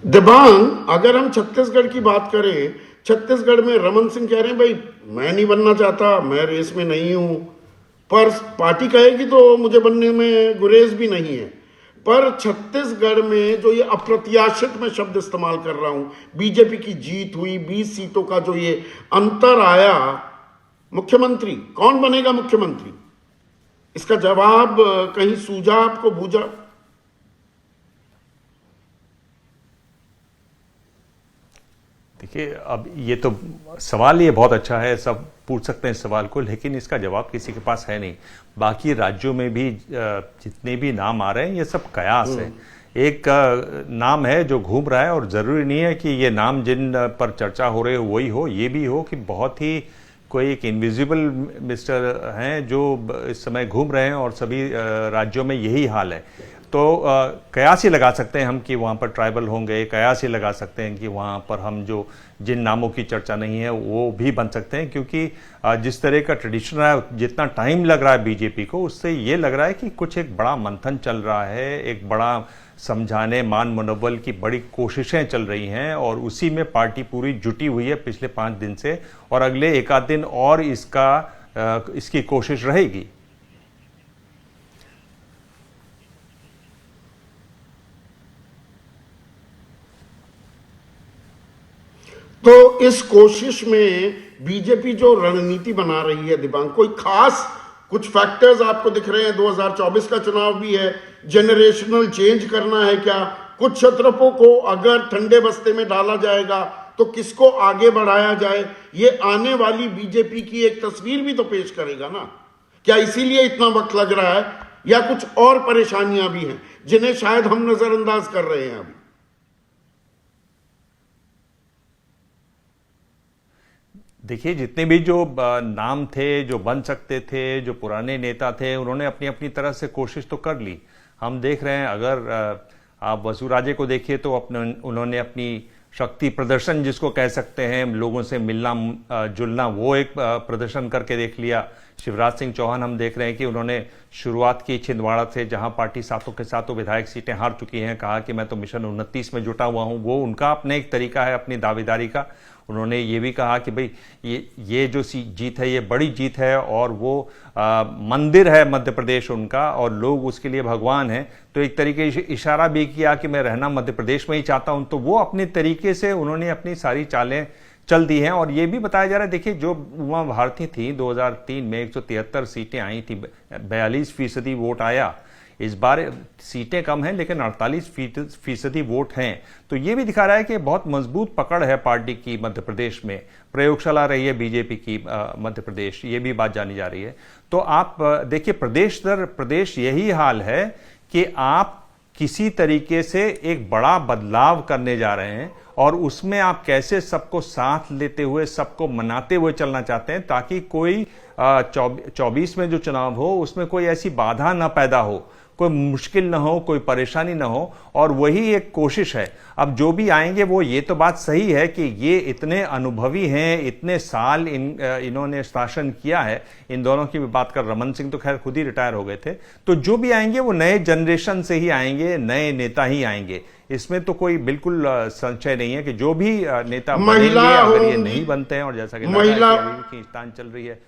दिबांग, अगर हम छत्तीसगढ़ की बात करें, छत्तीसगढ़ में रमन सिंह कह रहे हैं भाई मैं नहीं बनना चाहता, मैं रेस में नहीं हूं, पर पार्टी कहेगी तो मुझे बनने में गुरेज भी नहीं है। पर छत्तीसगढ़ में जो ये अप्रत्याशित मैं शब्द इस्तेमाल कर रहा हूं, बीजेपी की जीत हुई, 20 सीटों का जो ये अंतर आया, मुख्यमंत्री कौन बनेगा मुख्यमंत्री? इसका जवाब कहीं सूझा आपको, बूझा? देखिए, अब ये तो सवाल ये बहुत अच्छा है, सब पूछ सकते हैं इस सवाल को, लेकिन इसका जवाब किसी के पास है नहीं। बाकी राज्यों में भी जितने भी नाम आ रहे हैं ये सब कयास है। एक नाम है जो घूम रहा है, और ज़रूरी नहीं है कि ये नाम जिन पर चर्चा हो रही हो वही हो। ये भी हो कि बहुत ही कोई एक इनविजिबल मिस्टर हैं जो इस समय घूम रहे हैं, और सभी राज्यों में यही हाल है। तो कयास ही लगा सकते हैं हम कि वहाँ पर ट्राइबल होंगे, कयास ही लगा सकते हैं कि वहाँ पर हम जो जिन नामों की चर्चा नहीं है वो भी बन सकते हैं, क्योंकि जिस तरह का ट्रेडिशन है, जितना टाइम लग रहा है बीजेपी को, उससे ये लग रहा है कि कुछ एक बड़ा मंथन चल रहा है, एक बड़ा समझाने, मान मनोबल की बड़ी कोशिशें चल रही हैं, और उसी में पार्टी पूरी जुटी हुई है पिछले 5 दिन से, और अगले एक आध दिन और इसकी कोशिश रहेगी। तो इस कोशिश में बीजेपी जो रणनीति बना रही है दिबांग, कोई खास कुछ फैक्टर्स आपको दिख रहे हैं? 2024 का चुनाव भी है, जनरेशनल चेंज करना है क्या? कुछ क्षेत्रों को अगर ठंडे बस्ते में डाला जाएगा तो किसको आगे बढ़ाया जाए, ये आने वाली बीजेपी की एक तस्वीर भी तो पेश करेगा ना। क्या इसीलिए इतना वक्त लग रहा है, या कुछ और परेशानियां भी हैं जिन्हें शायद हम नजरअंदाज कर रहे हैं अभी? देखिए, जितने भी जो नाम थे, जो बन सकते थे, जो पुराने नेता थे, उन्होंने अपनी अपनी तरह से कोशिश तो कर ली। हम देख रहे हैं, अगर आप वसुराजे को देखिए तो उन्होंने अपनी शक्ति प्रदर्शन जिसको कह सकते हैं, लोगों से मिलना जुलना, वो एक प्रदर्शन करके देख लिया। शिवराज सिंह चौहान हम देख रहे हैं कि उन्होंने शुरुआत की छिंदवाड़ा से, जहां पार्टी सातों के सातों विधायक सीटें हार चुकी हैं, कहा कि मैं तो मिशन 29 में जुटा हुआ हूं। वो उनका अपने एक तरीका है अपनी दावेदारी का। उन्होंने ये भी कहा कि भाई ये जो जीत है ये बड़ी जीत है, और वो मंदिर है मध्य प्रदेश उनका, और लोग उसके लिए भगवान हैं। तो एक तरीके से इशारा भी किया कि मैं रहना मध्य प्रदेश में ही चाहता हूं। तो वो अपने तरीके से उन्होंने अपनी सारी चालें चल दी हैं। और ये भी बताया जा रहा है, देखिए, जो उमा भारती थी 2003 में 173 सीटें आई थी, 42% वोट आया। इस बार सीटें कम हैं लेकिन 48% वोट हैं। तो ये भी दिखा रहा है कि बहुत मजबूत पकड़ है पार्टी की मध्य प्रदेश में। प्रयोगशाला रही है बीजेपी की मध्य प्रदेश, ये भी बात जानी जा रही है। तो आप देखिए, प्रदेश दर प्रदेश यही हाल है कि आप किसी तरीके से एक बड़ा बदलाव करने जा रहे हैं, और उसमें आप कैसे सबको साथ लेते हुए, सबको मनाते हुए चलना चाहते हैं, ताकि कोई 24 में जो चुनाव हो उसमें कोई ऐसी बाधा ना पैदा हो, कोई मुश्किल ना हो, कोई परेशानी ना हो। और वही एक कोशिश है। अब जो भी आएंगे वो, ये तो बात सही है कि ये इतने अनुभवी हैं, इतने साल इन्होंने शासन किया है। इन दोनों की भी बात कर, रमन सिंह तो खैर खुद ही रिटायर हो गए थे। तो जो भी आएंगे वो नए जनरेशन से ही आएंगे, नए नेता ही आएंगे। इसमें तो कोई बिल्कुल संशय नहीं है कि जो भी नेता बनेंगे, अगर ये नहीं बनते हैं, और जैसा कि महिला खींचतान चल रही है,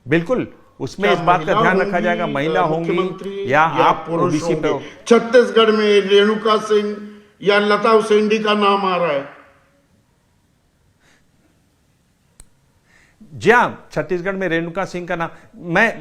बिल्कुल उसमें इस बात का ध्यान रखा जाएगा, महिला होंगी या आप ओबीसी पे। छत्तीसगढ़ में रेणुका सिंह या लता हुसैंडी का नाम आ रहा है। जी हाँ, छत्तीसगढ़ में रेणुका सिंह का नाम, मैं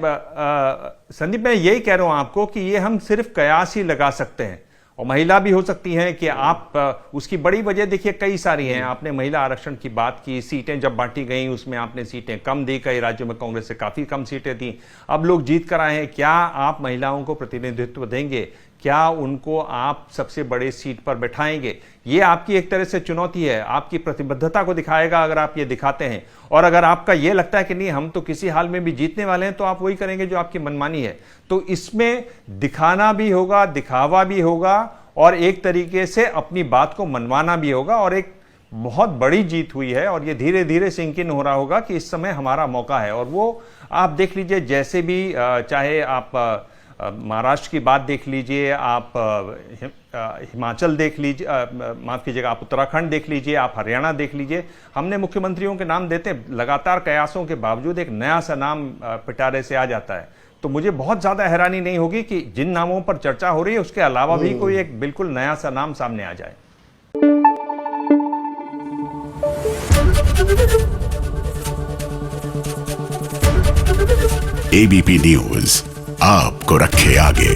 संदीप, मैं यही कह रहा हूं आपको कि ये हम सिर्फ कयास ही लगा सकते हैं। और महिला भी हो सकती हैं कि आप उसकी बड़ी वजह देखिए कई सारी हैं। आपने महिला आरक्षण की बात की, सीटें जब बांटी गई उसमें आपने सीटें कम दी, कई राज्यों में कांग्रेस से काफी कम सीटें थी। अब लोग जीत कर आए हैं, क्या आप महिलाओं को प्रतिनिधित्व देंगे? क्या उनको आप सबसे बड़े सीट पर बैठाएंगे? ये आपकी एक तरह से चुनौती है, आपकी प्रतिबद्धता को दिखाएगा अगर आप ये दिखाते हैं। और अगर आपका ये लगता है कि नहीं, हम तो किसी हाल में भी जीतने वाले हैं, तो आप वही करेंगे जो आपकी मनमानी है। तो इसमें दिखाना भी होगा, दिखावा भी होगा, और एक तरीके से अपनी बात को मनवाना भी होगा। और एक बहुत बड़ी जीत हुई है, और ये धीरे धीरे सिंक इन हो रहा होगा कि इस समय हमारा मौका है। और वो आप देख लीजिए, जैसे भी चाहे आप महाराष्ट्र की बात देख लीजिए आप, हिमाचल देख लीजिए, माफ़ कीजिएगा, आप उत्तराखंड देख लीजिए, आप हरियाणा देख लीजिए। हमने मुख्यमंत्रियों के नाम देते हैं, लगातार कयासों के बावजूद एक नया सा नाम पिटारे से आ जाता है। तो मुझे बहुत ज़्यादा हैरानी नहीं होगी कि जिन नामों पर चर्चा हो रही है उसके अलावा भी कोई एक बिल्कुल नया सा नाम सामने आ जाए। एबीपी न्यूज आपको रखे आगे।